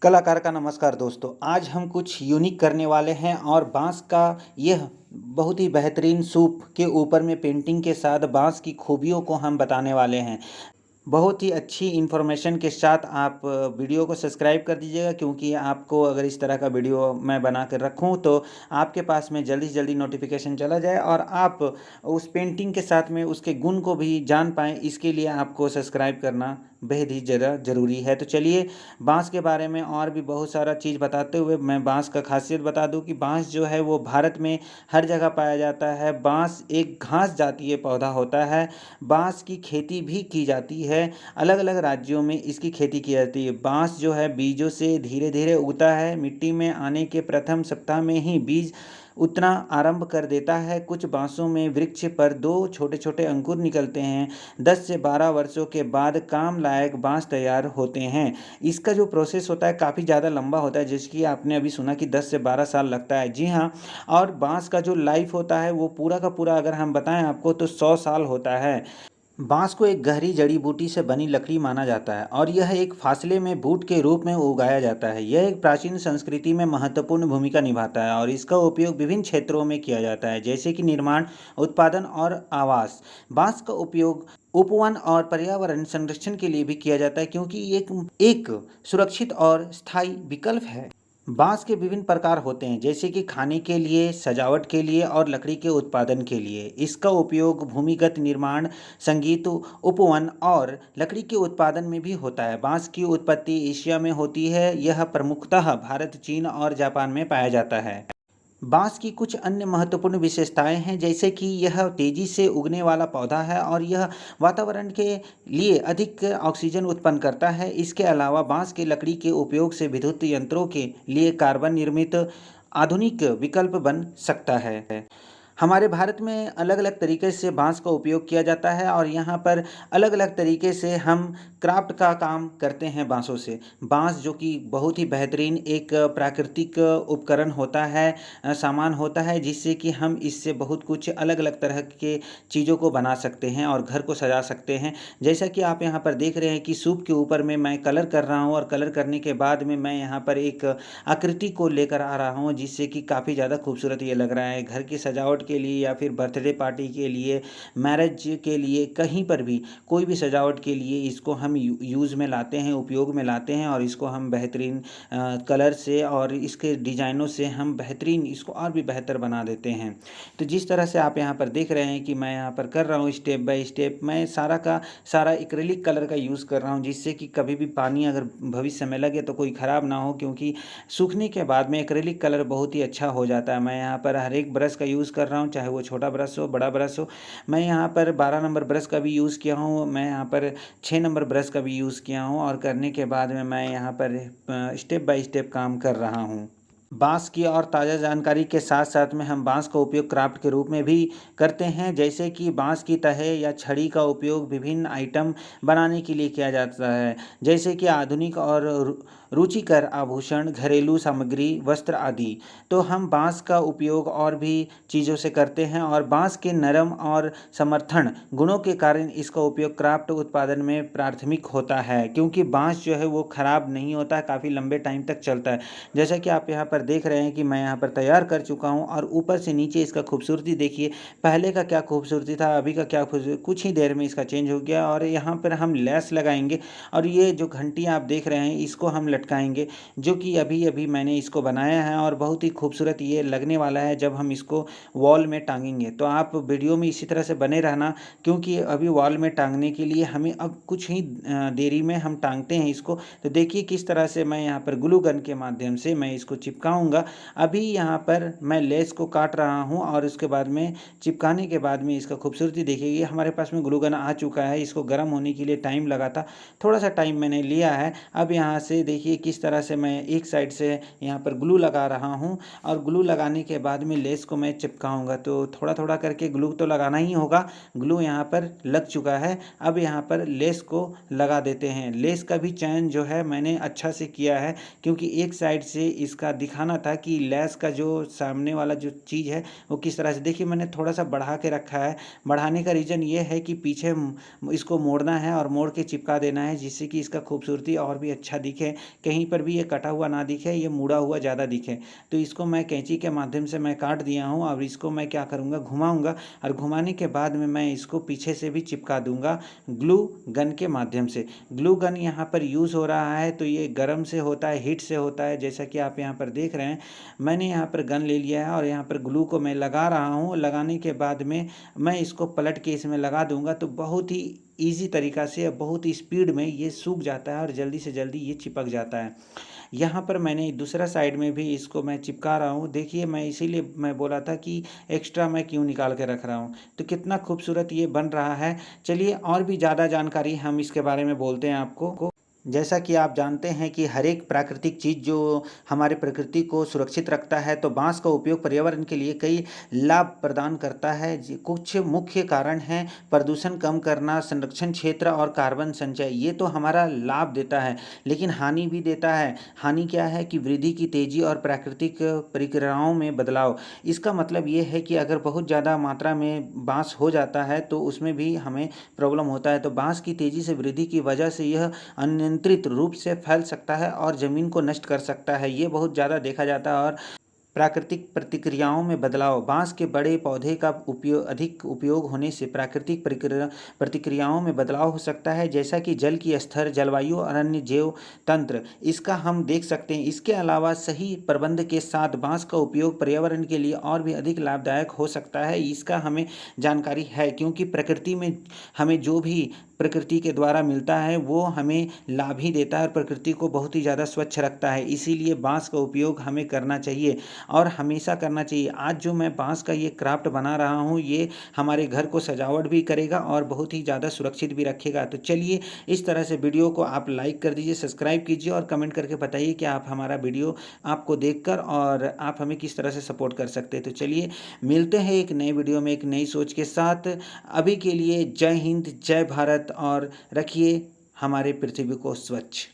कलाकार का नमस्कार दोस्तों। आज हम कुछ यूनिक करने वाले हैं और बाँस का यह बहुत ही बेहतरीन सूप के ऊपर में पेंटिंग के साथ बाँस की खूबियों को हम बताने वाले हैं। बहुत ही अच्छी इन्फॉर्मेशन के साथ आप वीडियो को सब्सक्राइब कर दीजिएगा, क्योंकि आपको अगर इस तरह का वीडियो मैं बना कर रखूँ तो आपके पास में जल्दी से जल्दी नोटिफिकेशन चला जाए और आप उस पेंटिंग के साथ में उसके गुण को भी जान पाएँ। इसके लिए आपको सब्सक्राइब करना बेहद ही ज़्यादा ज़रूरी है। तो चलिए, बाँस के बारे में और भी बहुत सारा चीज़ बताते हुए मैं बाँस का खासियत बता दूँ कि बाँस जो है वो भारत में हर जगह पाया जाता है। बाँस एक घास जातीय पौधा होता है। बाँस की खेती भी की जाती है। अलग-अलग राज्यों में इसकी खेती की जाती है। बाँस जो है बीजों से धीरे-धीरे उगता है। मिट्टी में आने के प्रथम सप्ताह में ही बीज उतना आरंभ कर देता है। कुछ बाँसों में वृक्ष पर 2 छोटे-छोटे अंकुर निकलते हैं। 10 से 12 वर्षों के बाद काम लायक बाँस तैयार होते हैं। इसका जो प्रोसेस होता है काफ़ी ज़्यादा लंबा होता है, जैसे कि आपने अभी सुना कि 10 से 12 साल लगता है। जी हाँ, और बाँस का जो लाइफ़ होता है वो पूरा का पूरा अगर हम बताएँ आपको तो 100 साल होता है। बाँस को एक गहरी जड़ी-बूटी से बनी लकड़ी माना जाता है और यह एक फासले में बूट के रूप में उगाया जाता है। यह एक प्राचीन संस्कृति में महत्वपूर्ण भूमिका निभाता है और इसका उपयोग विभिन्न क्षेत्रों में किया जाता है, जैसे कि निर्माण, उत्पादन और आवास। बाँस का उपयोग उपवन और पर्यावरण संरक्षण के लिए भी किया जाता है, क्योंकि ये एक एक सुरक्षित और स्थायी विकल्प है। बाँस के विभिन्न प्रकार होते हैं, जैसे कि खाने के लिए, सजावट के लिए और लकड़ी के उत्पादन के लिए। इसका उपयोग भूमिगत निर्माण, संगीत, उपवन और लकड़ी के उत्पादन में भी होता है। बाँस की उत्पत्ति एशिया में होती है। यह प्रमुखतः भारत, चीन और जापान में पाया जाता है। बाँस की कुछ अन्य महत्वपूर्ण विशेषताएं हैं, जैसे कि यह तेजी से उगने वाला पौधा है और यह वातावरण के लिए अधिक ऑक्सीजन उत्पन्न करता है। इसके अलावा बाँस की लकड़ी के उपयोग से विद्युत यंत्रों के लिए कार्बन निर्मित आधुनिक विकल्प बन सकता है। हमारे भारत में अलग-अलग तरीके से बाँस का उपयोग किया जाता है और यहाँ पर अलग-अलग तरीके से हम क्राफ्ट का काम करते हैं बाँसों से। बाँस जो कि बहुत ही बेहतरीन एक प्राकृतिक उपकरण होता है, सामान होता है, जिससे कि हम इससे बहुत कुछ अलग-अलग तरह के चीज़ों को बना सकते हैं और घर को सजा सकते हैं। जैसा कि आप यहाँ पर देख रहे हैं कि सूप के ऊपर में मैं कलर कर रहा हूँ और कलर करने के बाद में मैं यहाँ पर एक आकृति को लेकर आ रहा हूँ, जिससे कि काफ़ी ज़्यादा खूबसूरत ये लग रहा है। घर की सजावट के लिए या फिर बर्थडे पार्टी के लिए, मैरिज के लिए, कहीं पर भी कोई भी सजावट के लिए इसको हम यूज़ में लाते हैं, उपयोग में लाते हैं और इसको हम बेहतरीन कलर से और इसके डिज़ाइनों से हम बेहतरीन इसको और भी बेहतर बना देते हैं। तो जिस तरह से आप यहाँ पर देख रहे हैं कि मैं यहाँ पर कर रहा हूँ स्टेप बाय स्टेप, मैं सारा का सारा एक्रिलिक कलर का यूज़ कर रहा हूँ, जिससे कि कभी भी पानी अगर भविष्य में लगे तो कोई ख़राब ना हो, क्योंकि सूखने के बाद में एक्रिलिक कलर बहुत ही अच्छा हो जाता है। मैं यहाँ पर हर एक ब्रश का यूज़ कर रहा हूँ, चाहे वो छोटा ब्रश हो, बड़ा ब्रश हो। मैं यहाँ पर 12 नंबर ब्रश का भी यूज़ किया हूँ, मैं यहाँ पर 6 नंबर ब्रश का भी यूज़ किया हूँ और करने के बाद में मैं यहाँ पर स्टेप बाय स्टेप काम कर रहा हूँ। बाँस की और ताज़ा जानकारी के साथ-साथ में हम बाँस का उपयोग क्राफ्ट के रूप में भी करते हैं, जैसे कि बाँस की तह या छड़ी का उपयोग विभिन्न आइटम बनाने के लिए किया जाता है, जैसे कि आधुनिक और रुचिकर आभूषण, घरेलू सामग्री, वस्त्र आदि। तो हम बाँस का उपयोग और भी चीज़ों से करते हैं और बाँस के नरम और समर्थन गुणों के कारण इसका उपयोग क्राफ्ट उत्पादन में प्राथमिक होता है, क्योंकि बाँस जो है वो खराब नहीं होता है, काफ़ी लंबे टाइम तक चलता है। जैसा कि आप यहाँ पर देख रहे हैं कि मैं यहाँ पर तैयार कर चुका हूँ और ऊपर से नीचे इसका खूबसूरती देखिए। पहले का क्या खूबसूरती था, अभी का क्या कुछ ही देर में इसका चेंज हो गया और यहाँ पर हम लेस लगाएँगे और ये जो घंटी आप देख रहे हैं इसको हम लटकाएँगे, जो कि अभी-अभी मैंने इसको बनाया है और बहुत ही खूबसूरत ये लगने वाला है जब हम इसको वॉल में टाँगेंगे। तो आप वीडियो में इसी तरह से बने रहना, क्योंकि अभी वॉल में टाँगने के लिए हमें अब कुछ ही देरी में हम टाँगते हैं इसको। तो देखिए किस तरह से मैं यहाँ पर ग्लू गन के माध्यम से मैं इसको चिपकाऊँगा। अभी यहाँ पर मैं लेस को काट रहा हूँ और उसके बाद में चिपकाने के बाद में इसका खूबसूरती देखिए। ये हमारे पास में ग्लू गन आ चुका है, इसको गर्म होने के लिए टाइम लगा था, थोड़ा-सा टाइम मैंने लिया है। अब यहाँ से देखिए किस तरह से मैं एक साइड से यहाँ पर ग्लू लगा रहा हूँ और ग्लू लगाने के बाद में लेस को मैं चिपकाऊँगा। तो थोड़ा-थोड़ा करके ग्लू तो लगाना ही होगा। ग्लू यहाँ पर लग चुका है, अब यहाँ पर लेस को लगा देते हैं। लेस का भी चयन जो है मैंने अच्छा से किया है, क्योंकि एक साइड से इसका दिखाना था कि लेस का जो सामने वाला जो चीज़ है वो किस तरह से, देखिए मैंने थोड़ा-सा बढ़ा के रखा है। बढ़ाने का रीज़न ये है कि पीछे इसको मोड़ना है और मोड़ के चिपका देना है, जिससे कि इसका खूबसूरती और भी अच्छा दिखे, कहीं पर भी ये कटा हुआ ना दिखे, ये मुड़ा हुआ ज़्यादा दिखे। तो इसको मैं कैंची के माध्यम से मैं काट दिया हूँ। अब इसको मैं क्या करूँगा, घुमाऊँगा और घुमाने के बाद में मैं इसको पीछे से भी चिपका दूँगा ग्लू गन के माध्यम से। ग्लू गन यहाँ पर यूज़ हो रहा है तो ये गर्म से होता है, हीट से होता है, जैसा कि आप यहाँ पर देख रहे हैं। मैंने यहाँ पर गन ले लिया है और यहाँ पर ग्लू को मैं लगा रहा हूँ। लगाने के बाद में मैं इसको पलट के इसमें लगा दूँगा तो बहुत ही ईज़ी तरीक़ा से, बहुत ही स्पीड में ये सूख जाता है और जल्दी से जल्दी ये चिपक जाता है। यहाँ पर मैंने दूसरा साइड में भी इसको मैं चिपका रहा हूँ। देखिए, मैं इसीलिए मैं बोला था कि एक्स्ट्रा मैं क्यों निकाल के रख रहा हूँ। तो कितना खूबसूरत ये बन रहा है। चलिए और भी ज़्यादा जानकारी हम इसके बारे में बोलते हैं आपको। जैसा कि आप जानते हैं कि हर एक प्राकृतिक चीज़ जो हमारे प्रकृति को सुरक्षित रखता है, तो बाँस का उपयोग पर्यावरण के लिए कई लाभ प्रदान करता है। कुछ मुख्य कारण हैं प्रदूषण कम करना, संरक्षण क्षेत्र और कार्बन संचय। ये तो हमारा लाभ देता है, लेकिन हानि भी देता है। हानि क्या है कि वृद्धि की तेज़ी और प्राकृतिक प्रक्रियाओं में बदलाव। इसका मतलब ये है कि अगर बहुत ज़्यादा मात्रा में बाँस हो जाता है तो उसमें भी हमें प्रॉब्लम होता है। तो बाँस की तेज़ी से वृद्धि की वजह से यह अनियंत्रित रूप से फैल सकता है और ज़मीन को नष्ट कर सकता है। ये बहुत ज़्यादा देखा जाता है। और प्राकृतिक प्रतिक्रियाओं में बदलाव। बाँस के बड़े पौधे का अधिक उपयोग होने से प्राकृतिक प्रतिक्रियाओं में बदलाव हो सकता है, जैसा कि जल की स्तर, जलवायु और अन्य जैव तंत्र। इसका हम देख सकते हैं। इसके अलावा सही प्रबंध के साथ बाँस का उपयोग पर्यावरण के लिए और भी अधिक लाभदायक हो सकता है। इसका हमें जानकारी है, क्योंकि प्रकृति में हमें जो भी प्रकृति के द्वारा मिलता है वो हमें लाभ ही देता है और प्रकृति को बहुत ही ज़्यादा स्वच्छ रखता है। इसीलिए बाँस का उपयोग हमें करना चाहिए और हमेशा करना चाहिए। आज जो मैं बाँस का ये क्राफ्ट बना रहा हूँ, ये हमारे घर को सजावट भी करेगा और बहुत ही ज़्यादा सुरक्षित भी रखेगा। तो चलिए, इस तरह से वीडियो को आप लाइक कर दीजिए, सब्सक्राइब कीजिए और कमेंट करके बताइए कि आप हमारा वीडियो आपको देखकर और आप हमें किस तरह से सपोर्ट कर सकते हैं। तो चलिए, मिलते हैं एक नए वीडियो में एक नई सोच के साथ। अभी के लिए जय हिंद, जय भारत और रखिए हमारे पृथ्वी को स्वच्छ।